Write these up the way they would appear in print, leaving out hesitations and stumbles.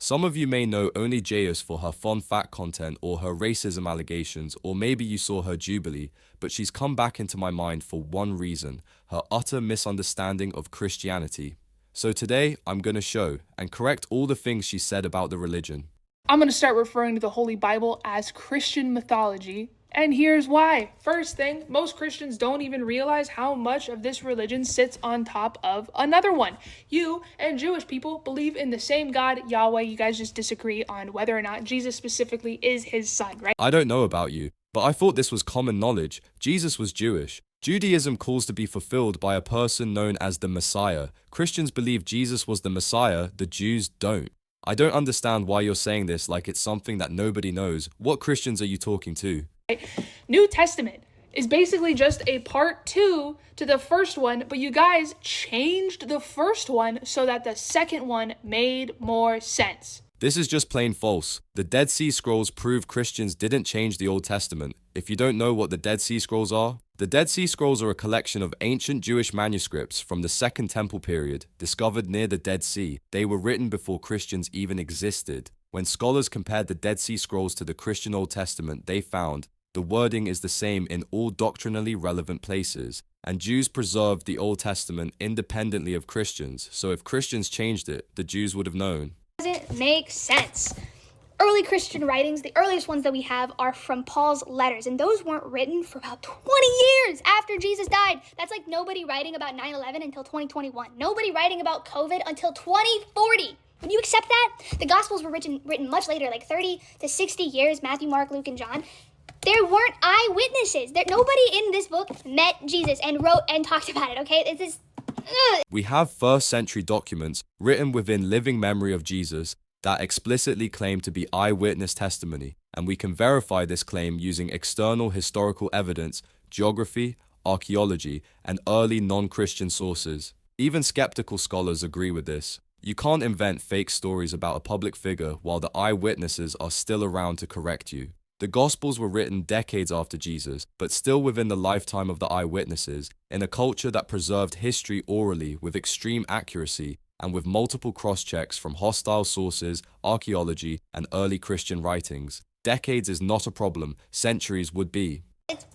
Some of you may know Onlyjayus for her fun fact content or her racism allegations, or maybe you saw her Jubilee, but she's come back into my mind for one reason: her utter misunderstanding of Christianity. So today, I'm gonna show and correct all the things she said about the religion. I'm going to start referring to the Holy Bible as Christian mythology, and here's why. First thing, most Christians don't even realize how much of this religion sits on top of another one. You and Jewish people believe in the same God, Yahweh. You guys just disagree on whether or not Jesus specifically is his son, right? I don't know about you, but I thought this was common knowledge. Jesus was Jewish. Judaism calls to be fulfilled by a person known as the Messiah. Christians believe Jesus was the Messiah, the Jews don't. I don't understand why you're saying this like it's something that nobody knows. What Christians are you talking to? New Testament is basically just a part 2 to the first one, but you guys changed the first one so that the second one made more sense. This is just plain false. The Dead Sea Scrolls prove Christians didn't change the Old Testament. If you don't know what the Dead Sea Scrolls are, the Dead Sea Scrolls are a collection of ancient Jewish manuscripts from the Second Temple period, discovered near the Dead Sea. They were written before Christians even existed. When scholars compared the Dead Sea Scrolls to the Christian Old Testament, they found the wording is the same in all doctrinally relevant places, and Jews preserved the Old Testament independently of Christians, so if Christians changed it, the Jews would have known. Doesn't make sense. Early Christian writings, the earliest ones that we have, are from Paul's letters, and those weren't written for about 20 years after Jesus died. That's like nobody writing about 9/11 until 2021. Nobody writing about COVID until 2040. Would you accept that? The Gospels were written much later, like 30 to 60 years, Matthew, Mark, Luke, and John. There weren't eyewitnesses. Nobody in this book met Jesus and wrote and talked about it, okay? It's this... We have first century documents written within living memory of Jesus that explicitly claim to be eyewitness testimony, and we can verify this claim using external historical evidence, geography, archaeology, and early non-Christian sources. Even skeptical scholars agree with this. You can't invent fake stories about a public figure while the eyewitnesses are still around to correct you. The Gospels were written decades after Jesus, but still within the lifetime of the eyewitnesses, in a culture that preserved history orally with extreme accuracy and with multiple cross-checks from hostile sources, archaeology, and early Christian writings. Decades is not a problem, centuries would be. It's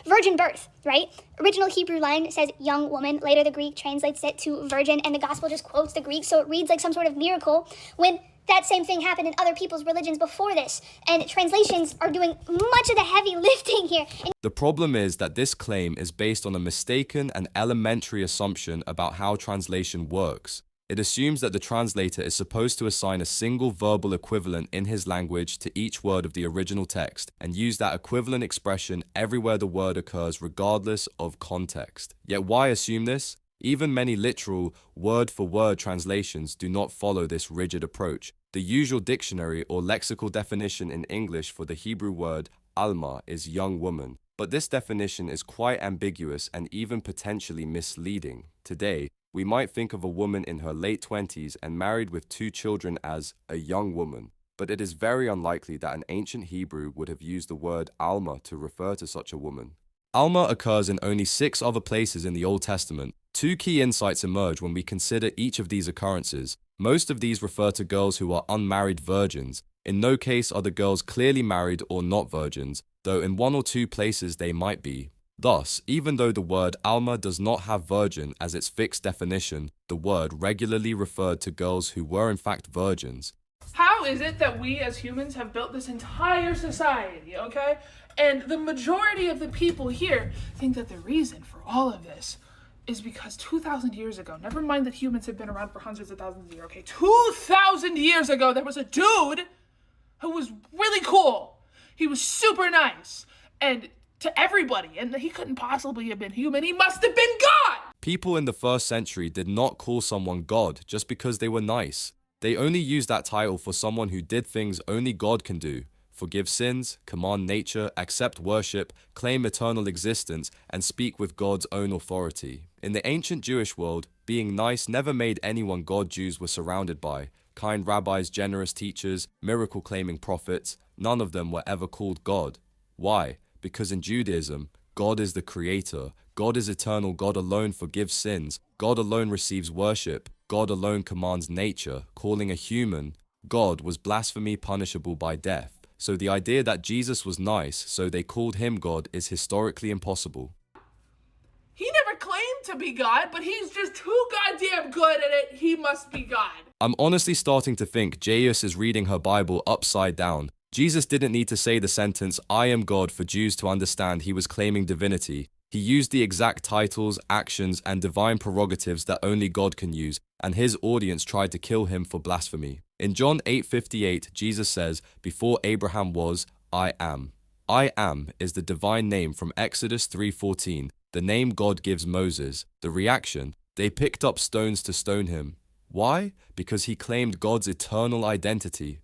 virgin birth, right? Original Hebrew line says young woman. Later the Greek translates it to virgin, and the Gospel just quotes the Greek, so it reads like some sort of miracle when that same thing happened in other people's religions before this, and translations are doing much of the heavy lifting here. The problem is that this claim is based on a mistaken and elementary assumption about how translation works. It assumes that the translator is supposed to assign a single verbal equivalent in his language to each word of the original text, and use that equivalent expression everywhere the word occurs regardless of context. Yet why assume this? Even many literal, word-for-word translations do not follow this rigid approach. The usual dictionary or lexical definition in English for the Hebrew word alma is young woman, but this definition is quite ambiguous and even potentially misleading. Today, we might think of a woman in her late 20s and married with 2 children as a young woman, but it is very unlikely that an ancient Hebrew would have used the word alma to refer to such a woman. Alma occurs in only 6 other places in the Old Testament. 2 key insights emerge when we consider each of these occurrences. Most of these refer to girls who are unmarried virgins. In no case are the girls clearly married or not virgins, though in 1 or 2 places they might be. Thus, even though the word alma does not have virgin as its fixed definition, the word regularly referred to girls who were in fact virgins. How is it that we as humans have built this entire society, okay? And the majority of the people here think that the reason for all of this is because 2,000 years ago, never mind that humans have been around for hundreds of thousands of years, okay? 2,000 years ago, there was a dude who was really cool. He was super nice. And to everybody, and he couldn't possibly have been human. He must have been God! People in the first century did not call someone God just because they were nice. They only used that title for someone who did things only God can do: forgive sins, command nature, accept worship, claim eternal existence, and speak with God's own authority. In the ancient Jewish world, being nice never made anyone God. Jews were surrounded by kind rabbis, generous teachers, miracle-claiming prophets. None of them were ever called God. Why? Because in Judaism, God is the creator, God is eternal, God alone forgives sins, God alone receives worship, God alone commands nature. Calling a human God was blasphemy punishable by death. So the idea that Jesus was nice, so they called him God, is historically impossible. He never claimed to be God, but he's just too goddamn good at it. He must be God. I'm honestly starting to think Jayus is reading her Bible upside down. Jesus didn't need to say the sentence, I am God, for Jews to understand he was claiming divinity. He used the exact titles, actions, and divine prerogatives that only God can use, and his audience tried to kill him for blasphemy. In John 8:58, Jesus says, before Abraham was, I am. I am is the divine name from Exodus 3:14, the name God gives Moses. The reaction, they picked up stones to stone him. Why? Because he claimed God's eternal identity.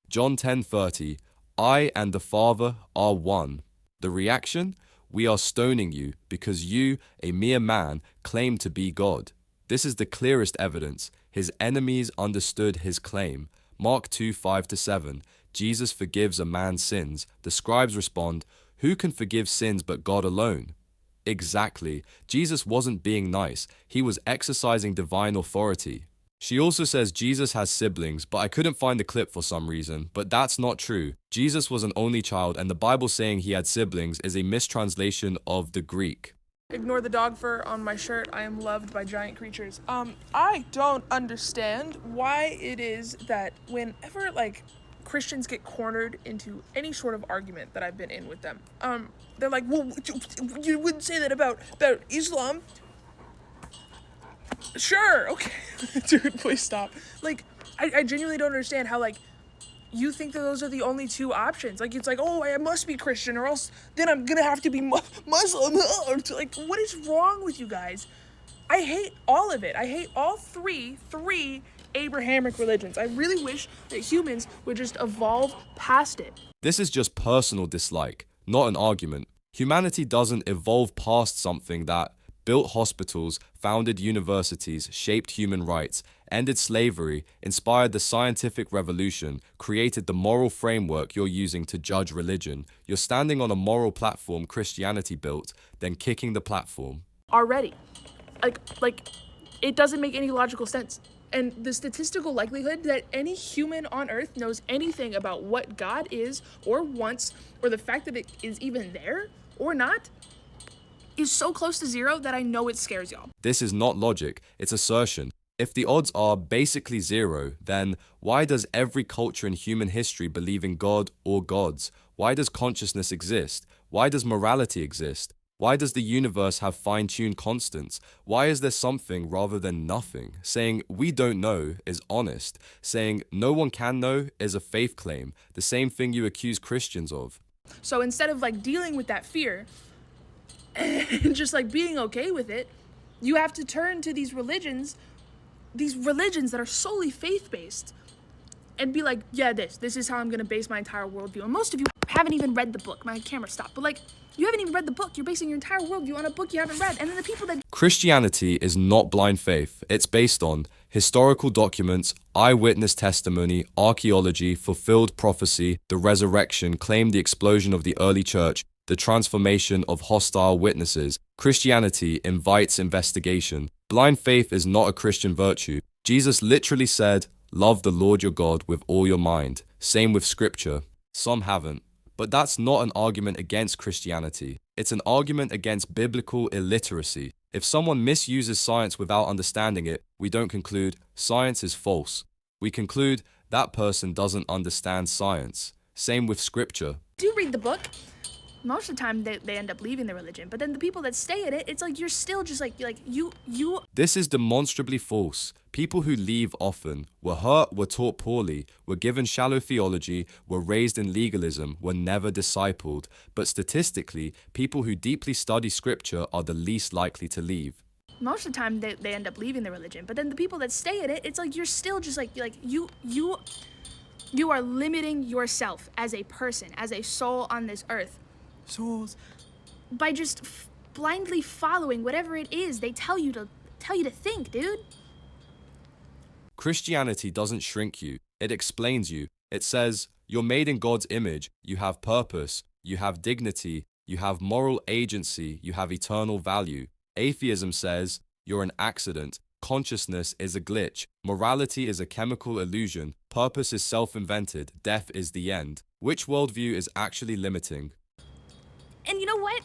John 10:30, I and the Father are one. The reaction, we are stoning you because you, a mere man, claim to be God. This is the clearest evidence. His enemies understood his claim. Mark 2:5-7, Jesus forgives a man's sins. The scribes respond, who can forgive sins but God alone? Exactly. Jesus wasn't being nice. He was exercising divine authority. She also says Jesus has siblings, but I couldn't find the clip for some reason. But that's not true. Jesus was an only child, and the Bible saying he had siblings is a mistranslation of the Greek. Ignore the dog fur on my shirt. I am loved by giant creatures. I don't understand why it is that whenever, Christians get cornered into any sort of argument that I've been in with them, they're like, well, you wouldn't say that about Islam. Sure, okay. Dude, please stop. I genuinely don't understand how, you think that those are the only two options. It's like, oh, I must be Christian or else then I'm gonna have to be Muslim. What is wrong with you guys? I hate all of it. I hate all three Abrahamic religions. I really wish that humans would just evolve past it. This is just personal dislike, not an argument. Humanity doesn't evolve past something that built hospitals, founded universities, shaped human rights, ended slavery, inspired the scientific revolution, created the moral framework you're using to judge religion. You're standing on a moral platform Christianity built, then kicking the platform. Already. It doesn't make any logical sense. And the statistical likelihood that any human on earth knows anything about what God is or wants, or the fact that it is even there or not, is so close to zero that I know it scares y'all. This is not logic, it's assertion. If the odds are basically zero, then why does every culture in human history believe in God or gods? Why does consciousness exist? Why does morality exist? Why does the universe have fine-tuned constants? Why is there something rather than nothing? Saying we don't know is honest. Saying no one can know is a faith claim, the same thing you accuse Christians of. So instead of dealing with that fear and just being okay with it, you have to turn to these religions that are solely faith-based and be like, yeah, this is how I'm gonna base my entire worldview. And most of you haven't even read the book. My camera stopped. But you haven't even read the book. You're basing your entire worldview on a book you haven't read. And then the people that... Christianity is not blind faith. It's based on historical documents, eyewitness testimony, archaeology, fulfilled prophecy, the resurrection, claimed the explosion of the early church, the transformation of hostile witnesses. Christianity invites investigation. Blind faith is not a Christian virtue. Jesus literally said, love the Lord your God with all your mind. Same with scripture. Some haven't. But that's not an argument against Christianity. It's an argument against biblical illiteracy. If someone misuses science without understanding it, we don't conclude science is false. We conclude that person doesn't understand science. Same with scripture. Do read the book. Most of the time they end up leaving the religion, but then the people that stay in it, it's you're still just you. This is demonstrably false. People who leave often were hurt, were taught poorly, were given shallow theology, were raised in legalism, were never discipled. But statistically, people who deeply study scripture are the least likely to leave. Most of the time they end up leaving the religion, but then the people that stay in it, it's you're still just you are limiting yourself as a person, as a soul on this earth. Souls. By just blindly following whatever it is they tell you to think, dude. Christianity doesn't shrink you. It explains you. It says, you're made in God's image. You have purpose. You have dignity. You have moral agency. You have eternal value. Atheism says, you're an accident. consciousness is a glitch, morality is a chemical illusion, purpose is self-invented, death is the end. Which worldview is actually limiting? And you know what?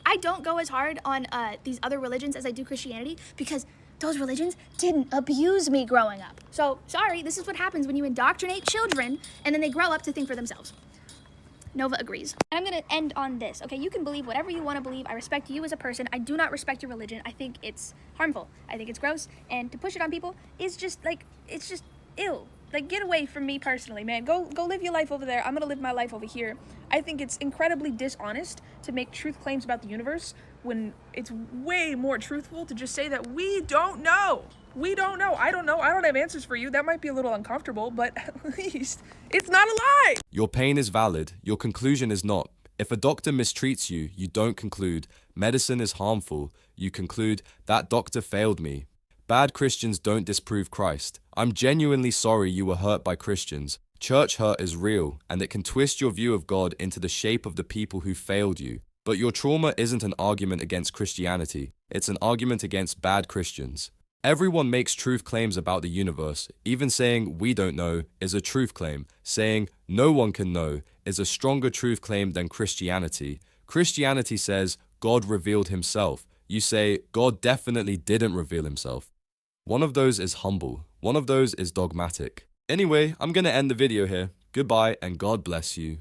I don't go as hard on these other religions as I do Christianity because those religions didn't abuse me growing up. So, sorry, this is what happens when you indoctrinate children and then they grow up to think for themselves. Nova agrees. And I'm gonna end on this, okay? You can believe whatever you want to believe. I respect you as a person. I do not respect your religion. I think it's harmful. I think it's gross. And to push it on people is just like, it's just ill. Like, get away from me personally, man. Go live your life over there. I'm gonna live my life over here. I think it's incredibly dishonest to make truth claims about the universe when it's way more truthful to just say that we don't know. We don't know. I don't know. I don't have answers for you. That might be a little uncomfortable, but at least it's not a lie. Your pain is valid. Your conclusion is not. If a doctor mistreats you, you don't conclude medicine is harmful. You conclude that doctor failed me. Bad Christians don't disprove Christ. I'm genuinely sorry you were hurt by Christians. Church hurt is real, and it can twist your view of God into the shape of the people who failed you. But your trauma isn't an argument against Christianity. It's an argument against bad Christians. Everyone makes truth claims about the universe. Even saying we don't know is a truth claim. Saying no one can know is a stronger truth claim than Christianity. Christianity says God revealed himself. You say God definitely didn't reveal himself. One of those is humble. One of those is dogmatic. Anyway, I'm gonna end the video here. Goodbye and God bless you.